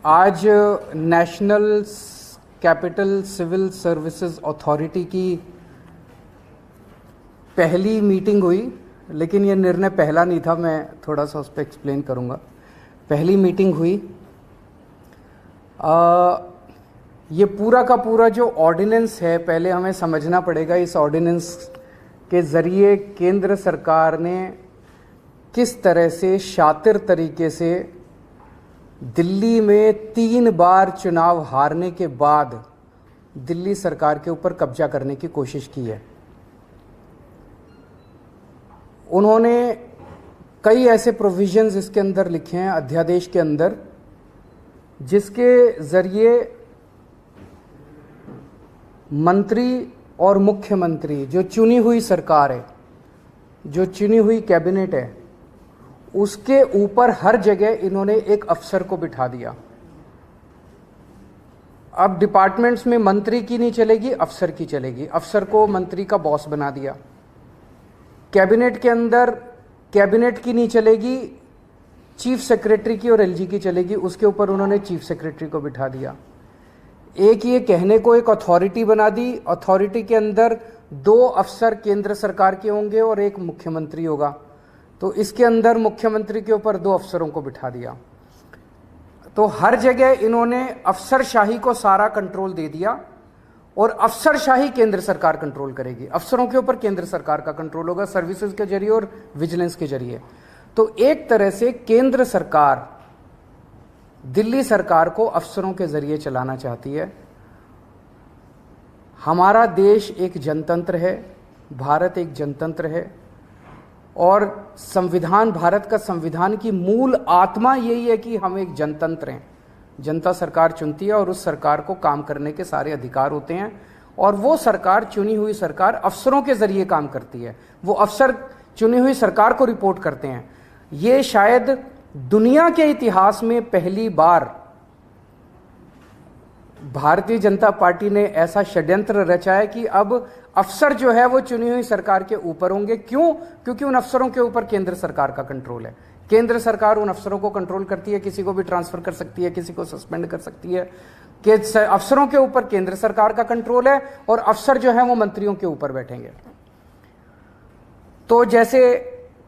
आज national capital civil services authority की पहली मीटिंग हुई, लेकिन ये निर्णय पहला नहीं था, मैं थोड़ा सा उस पर एक्सप्लेन करूँगा। पहली मीटिंग हुई, ये पूरा का पूरा जो ऑर्डिनेंस है, पहले हमें समझना पड़ेगा इस ऑर्डिनेंस के ज़रिए केंद्र सरकार ने किस तरह से शातिर तरीके से दिल्ली में 3 बार चुनाव हारने के बाद दिल्ली सरकार के ऊपर कब्जा करने की कोशिश की है। उन्होंने कई ऐसे प्रोविजंस इसके अंदर लिखे हैं, अध्यादेश के अंदर, जिसके ज़रिए मंत्री और मुख्यमंत्री, जो चुनी हुई सरकार है, जो चुनी हुई कैबिनेट है, उसके ऊपर हर जगह इन्होंने एक अफसर को बिठा दिया। अब डिपार्टमेंट्स में मंत्री की नहीं चलेगी, अफसर की चलेगी। अफसर को मंत्री का बॉस बना दिया। कैबिनेट के अंदर कैबिनेट की नहीं चलेगी, चीफ सेक्रेटरी की और एलजी की चलेगी, उसके ऊपर उन्होंने चीफ सेक्रेटरी को बिठा दिया। एक ये कहने को एक अथॉरिटी बना दी। अथॉरिटी के अंदर 2 अफसर केंद्र सरकार के होंगे और एक मुख्यमंत्री होगा, तो इसके अंदर मुख्यमंत्री के ऊपर 2 अफसरों को बिठा दिया। तो हर जगह इन्होंने अफसरशाही को सारा कंट्रोल दे दिया और अफसरशाही केंद्र सरकार कंट्रोल करेगी। अफसरों के ऊपर केंद्र सरकार का कंट्रोल होगा, सर्विसेज के जरिए और विजिलेंस के जरिए। तो एक तरह से केंद्र सरकार दिल्ली सरकार को अफसरों के जरिए चलाना चाहती है। हमारा देश एक जनतंत्र है, भारत एक जनतंत्र है, और संविधान, भारत का संविधान की मूल आत्मा यही है कि हम एक जनतंत्र हैं। जनता सरकार चुनती है और उस सरकार को काम करने के सारे अधिकार होते हैं, और वो सरकार, चुनी हुई सरकार, अफसरों के जरिए काम करती है। वो अफसर चुनी हुई सरकार को रिपोर्ट करते हैं। ये शायद दुनिया के इतिहास में पहली बार भारतीय जनता पार्टी ने ऐसा षड्यंत्र रचा है कि अब अफसर जो है वो चुनी हुई सरकार के ऊपर होंगे। क्यों? क्योंकि उन अफसरों के ऊपर केंद्र सरकार का कंट्रोल है। केंद्र सरकार उन अफसरों को कंट्रोल करती है, किसी को भी ट्रांसफर कर सकती है, किसी को सस्पेंड कर सकती है। कि अफसरों के ऊपर केंद्र सरकार का कंट्रोल है और अफसर जो है वो मंत्रियों के ऊपर बैठेंगे। तो जैसे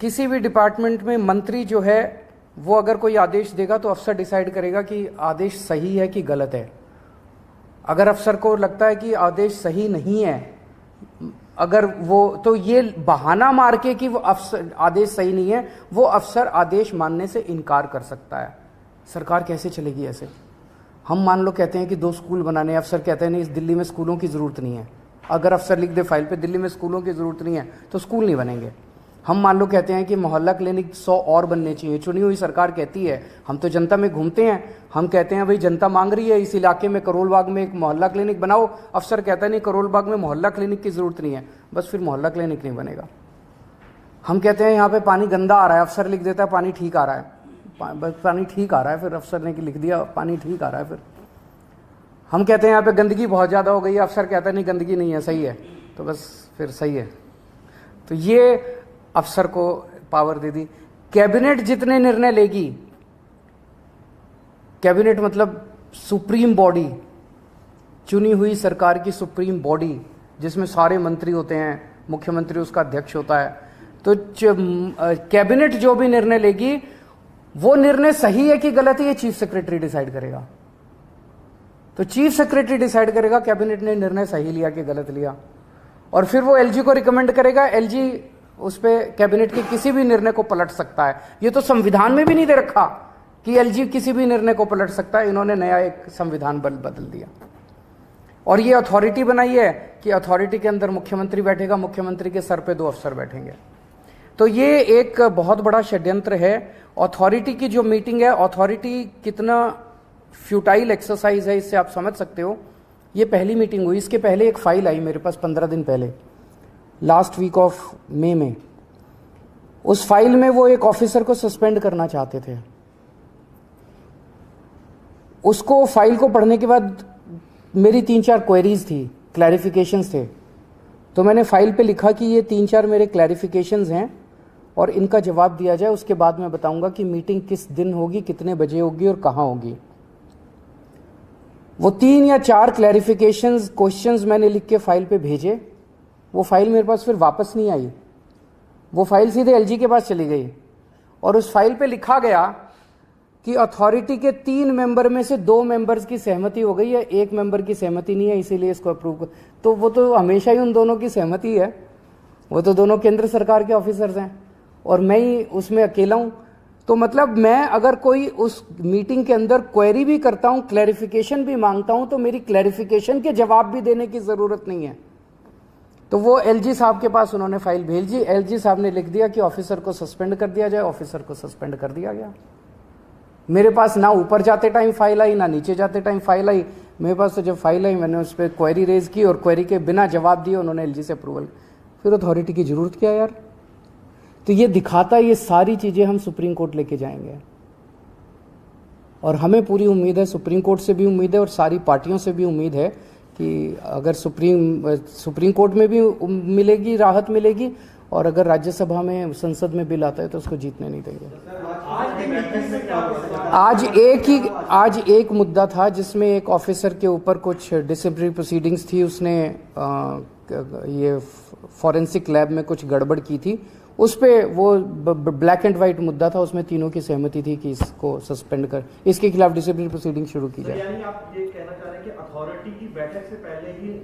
किसी भी डिपार्टमेंट में मंत्री जो है वो अगर कोई आदेश देगा तो अफसर डिसाइड करेगा कि आदेश सही है कि गलत है। अगर अफसर को लगता है कि आदेश सही नहीं है, अगर वो, तो ये बहाना मार के कि वो अफसर आदेश सही नहीं है, वो अफसर आदेश मानने से इनकार कर सकता है। सरकार कैसे चलेगी ऐसे? हम मान लो कहते हैं कि 2 स्कूल बनाने, अफसर कहते हैं नहीं, इस दिल्ली में स्कूलों की जरूरत नहीं है। अगर अफसर लिख दे फाइल पे दिल्ली में स्कूलों की जरूरत नहीं है तो स्कूल नहीं बनेंगे। हम मान लो कहते हैं कि मोहल्ला क्लिनिक 100 और बनने चाहिए। चुनी हुई सरकार कहती है, हम तो जनता में घूमते हैं, हम कहते हैं भाई जनता मांग रही है इस इलाके में करोल बाग में एक मोहल्ला क्लिनिक बनाओ। अफसर कहता है नहीं, करोल बाग में मोहल्ला क्लिनिक की जरूरत नहीं है, बस फिर मोहल्ला क्लिनिक नहीं बनेगा। हम कहते हैं यहाँ पे पानी गंदा आ रहा है, अफसर लिख देता है पानी ठीक आ रहा है, बस पानी ठीक आ रहा है, फिर अफसर ने लिख दिया पानी ठीक आ रहा है। फिर हम कहते हैं यहाँ पे गंदगी बहुत ज़्यादा हो गई है, अफसर कहता है नहीं गंदगी नहीं है, सही है, तो बस फिर सही है। तो ये अफसर को पावर दे दी। कैबिनेट जितने निर्णय लेगी, कैबिनेट मतलब सुप्रीम बॉडी, चुनी हुई सरकार की सुप्रीम बॉडी, जिसमें सारे मंत्री होते हैं, मुख्यमंत्री उसका अध्यक्ष होता है। तो कैबिनेट जो भी निर्णय लेगी, वो निर्णय सही है कि गलत है, ये चीफ सेक्रेटरी डिसाइड करेगा। तो चीफ सेक्रेटरी डिसाइड करेगा कैबिनेट ने निर्णय सही लिया कि गलत लिया, और फिर वो एलजी को रिकमेंड करेगा। एलजी उस पे कैबिनेट के किसी भी निर्णय को पलट सकता है। ये तो संविधान में भी नहीं दे रखा कि एलजी किसी भी निर्णय को पलट सकता है। इन्होंने नया एक संविधान बदल दिया और ये अथॉरिटी बनाई है कि अथॉरिटी के अंदर मुख्यमंत्री बैठेगा, मुख्यमंत्री के सर पे 2 अफसर बैठेंगे। तो ये एक बहुत बड़ा षड्यंत्र है। अथॉरिटी की जो मीटिंग है, अथॉरिटी कितना फ्यूटाइल एक्सरसाइज है इससे आप समझ सकते हो। ये पहली मीटिंग हुई, इसके पहले एक फाइल आई मेरे पास 15 दिन पहले, लास्ट वीक ऑफ मई में। उस फाइल में वो एक ऑफिसर को सस्पेंड करना चाहते थे। उसको फाइल को पढ़ने के बाद मेरी 3-4 क्वेरीज थी, क्लैरिफिकेशंस थे। तो मैंने फाइल पे लिखा कि ये 3-4 मेरे क्लैरिफिकेशंस हैं और इनका जवाब दिया जाए। उसके बाद मैं बताऊंगा कि मीटिंग किस दिन होगी, कितने बजे होगी और कहाँ होगी। वो 3 या 4 क्लैरिफिकेशंस क्वेश्चंस मैंने लिख के फाइल पे भेजे, वो फाइल मेरे पास फिर वापस नहीं आई, वो फाइल सीधे एलजी के पास चली गई और उस फाइल पे लिखा गया कि अथॉरिटी के 3 मेंबर में से 2 मेंबर्स की सहमति हो गई है, 1 मेंबर की सहमति नहीं है, इसीलिए इसको अप्रूव कर। तो वो तो हमेशा ही उन दोनों की सहमति है, वो तो दोनों केंद्र सरकार के ऑफिसर्स हैं और मैं ही उसमें अकेला हूं। तो मतलब मैं अगर कोई उस मीटिंग के अंदर क्वेरी भी करता हूं, क्लैरिफिकेशन भी मांगता हूं, तो मेरी क्लैरिफिकेशन के जवाब भी देने की जरूरत नहीं है। तो वो एलजी साहब के पास उन्होंने फाइल भेजी, एलजी साहब ने लिख दिया कि ऑफिसर को सस्पेंड कर दिया जाए, ऑफिसर को सस्पेंड कर दिया गया। मेरे पास ना ऊपर जाते टाइम फाइल आई, ना नीचे जाते टाइम फाइल आई। मेरे पास तो जब फाइल आई मैंने उस पर क्वेरी रेज की और क्वेरी के बिना जवाब दिए उन्होंने एलजी से अप्रूवल। फिर अथॉरिटी की जरूरत क्या यार? तो ये दिखाता है, ये सारी चीजें हम सुप्रीम कोर्ट लेके जाएंगे और हमें पूरी उम्मीद है, सुप्रीम कोर्ट से भी उम्मीद है और सारी पार्टियों से भी उम्मीद है कि अगर सुप्रीम कोर्ट में भी मिलेगी, राहत मिलेगी और अगर राज्यसभा में, संसद में बिल आता है तो उसको जीतने नहीं देंगे। आज एक मुद्दा था जिसमें एक ऑफिसर के ऊपर कुछ डिसिप्लिनरी प्रोसीडिंग्स थी, उसने ये फॉरेंसिक लैब में कुछ गड़बड़ की थी, उस पे वो ब्लैक एंड व्हाइट मुद्दा था, उसमें तीनों की सहमति थी कि इसको सस्पेंड कर, इसके खिलाफ डिसिप्लिनरी प्रोसीडिंग शुरू की जाए। यानी आप ये कहना चाह रहे हैं कि अथॉरिटी की बैठक से पहले ही ये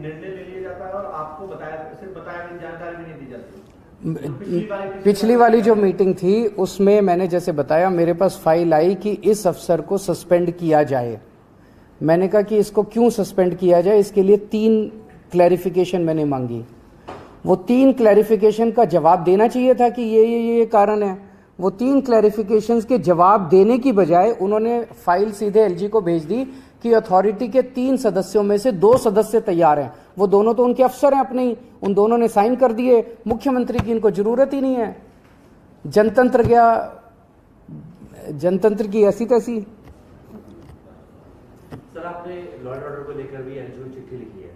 निर्णय ले लिया जाता है और आपको सिर्फ जानकारी भी नहीं दी जाती? पिछली वाली जो मीटिंग थी उसमें मैंने जैसे बताया, मेरे पास फाइल आई कि इस अफसर को सस्पेंड किया जाए। मैंने कहा कि इसको क्यों सस्पेंड किया जाए, इसके लिए 3 क्लैरिफिकेशन मैंने मांगी। वो 3 क्लैरिफिकेशन का जवाब देना चाहिए था कि ये कारण है। वो 3 क्लैरिफिकेशंस के जवाब देने की बजाय उन्होंने फाइल सीधे एलजी को भेज दी कि अथॉरिटी के 3 सदस्यों में से 2 सदस्य तैयार हैं। वो दोनों तो उनके अफसर हैं अपने ही, उन दोनों ने साइन कर दिए, मुख्यमंत्री की इनको जरूरत ही नहीं है। जनतंत्र गया, जनतंत्र की ऐसी तैसी। सर, आपने लॉ एंड ऑर्डर को लेकर भी एलजी को चिट्ठी लिखी है।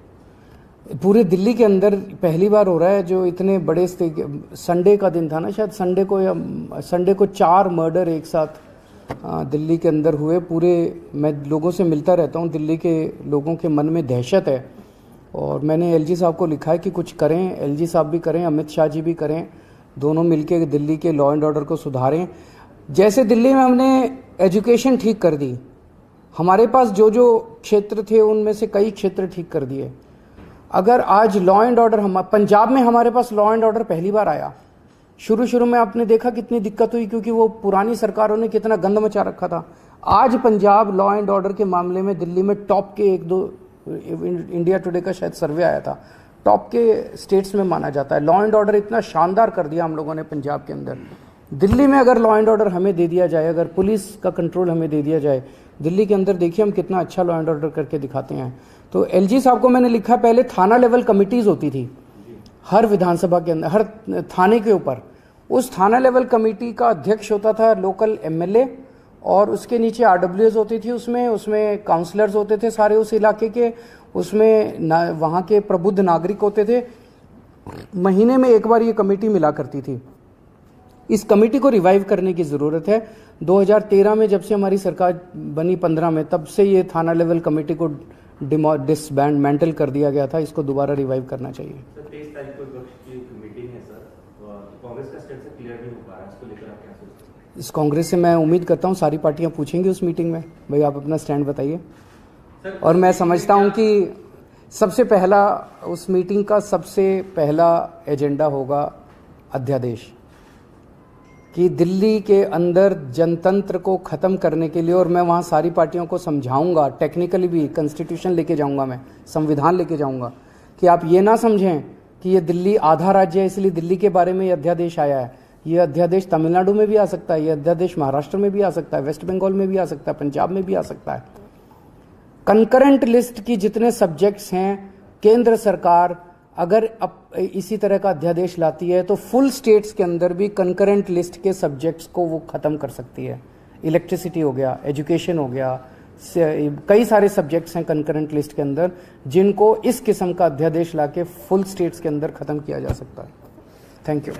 पूरे दिल्ली के अंदर पहली बार हो रहा है जो इतने बड़े संडे का दिन था ना, शायद संडे को 4 मर्डर एक साथ दिल्ली के अंदर हुए। पूरे, मैं लोगों से मिलता रहता हूँ, दिल्ली के लोगों के मन में दहशत है और मैंने एलजी साहब को लिखा है कि कुछ करें, एलजी साहब भी करें, अमित शाह जी भी करें, दोनों मिलके दिल्ली के लॉ एंड ऑर्डर को सुधारें। जैसे दिल्ली में हमने एजुकेशन ठीक कर दी, हमारे पास जो क्षेत्र थे उनमें से कई क्षेत्र ठीक कर दिए। अगर आज लॉ एंड ऑर्डर, हम पंजाब में हमारे पास लॉ एंड ऑर्डर पहली बार आया। शुरू में आपने देखा कितनी दिक्कत हुई क्योंकि वो पुरानी सरकारों ने कितना गंद मचा रखा था। आज पंजाब लॉ एंड ऑर्डर के मामले में दिल्ली में टॉप के 1-2, इंडिया टुडे का शायद सर्वे आया था, टॉप के स्टेट्स में माना जाता है। लॉ एंड ऑर्डर इतना शानदार कर दिया हम लोगों ने पंजाब के अंदर। दिल्ली में अगर लॉ एंड ऑर्डर हमें दे दिया जाए, अगर पुलिस का कंट्रोल हमें दे दिया जाए दिल्ली के अंदर, देखिए हम कितना अच्छा लॉ एंड ऑर्डर करके दिखाते हैं। तो एलजी साहब को मैंने लिखा, पहले थाना लेवल कमिटीज होती थी हर विधानसभा के अंदर, हर थाने के ऊपर। उस थाना लेवल कमेटी का अध्यक्ष होता था लोकल एमएलए और उसके नीचे आरडब्ल्यूएस होती थी, उसमें काउंसलर्स होते थे सारे उस इलाके के, उसमें वहाँ के प्रबुद्ध नागरिक होते थे। महीने में एक बार ये कमेटी मिला करती थी। इस कमेटी को रिवाइव करने की ज़रूरत है। 2013 में जब से हमारी सरकार बनी 15 में, तब से ये थाना लेवल कमेटी को डिसबैंडल कर दिया गया था। इसको दोबारा रिवाइव करना चाहिए। सर, 23 तारीख को विपक्ष की मीटिंग है सर, कांग्रेस का स्टैंड से क्लियर नहीं हो पा रहा है, इसको लेकर आप क्या सोचते हैं? इस कांग्रेस से मैं उम्मीद करता हूँ सारी पार्टियां पूछेंगी उस मीटिंग में, भाई आप अपना स्टैंड बताइए। और मैं समझता हूँ कि सबसे पहला, उस मीटिंग का सबसे पहला एजेंडा होगा अध्यादेश, कि दिल्ली के अंदर जनतंत्र को ख़त्म करने के लिए, और मैं वहाँ सारी पार्टियों को समझाऊंगा, टेक्निकली भी कॉन्स्टिट्यूशन लेके जाऊंगा, मैं संविधान लेके जाऊंगा, कि आप ये ना समझें कि ये दिल्ली आधा राज्य है इसलिए दिल्ली के बारे में ये अध्यादेश आया है। ये अध्यादेश तमिलनाडु में भी आ सकता है, ये अध्यादेश महाराष्ट्र में भी आ सकता है, वेस्ट बंगाल में भी आ सकता है, पंजाब में भी आ सकता है। कंकरेंट लिस्ट की जितने सब्जेक्ट्स हैं, केंद्र सरकार अगर इसी तरह का अध्यादेश लाती है तो फुल स्टेट्स के अंदर भी कंकरेंट लिस्ट के सब्जेक्ट्स को वो ख़त्म कर सकती है। इलेक्ट्रिसिटी हो गया, एजुकेशन हो गया, कई सारे सब्जेक्ट्स हैं कंकरेंट लिस्ट के अंदर जिनको इस किस्म का अध्यादेश लाके फुल स्टेट्स के अंदर ख़त्म किया जा सकता है। Thank you.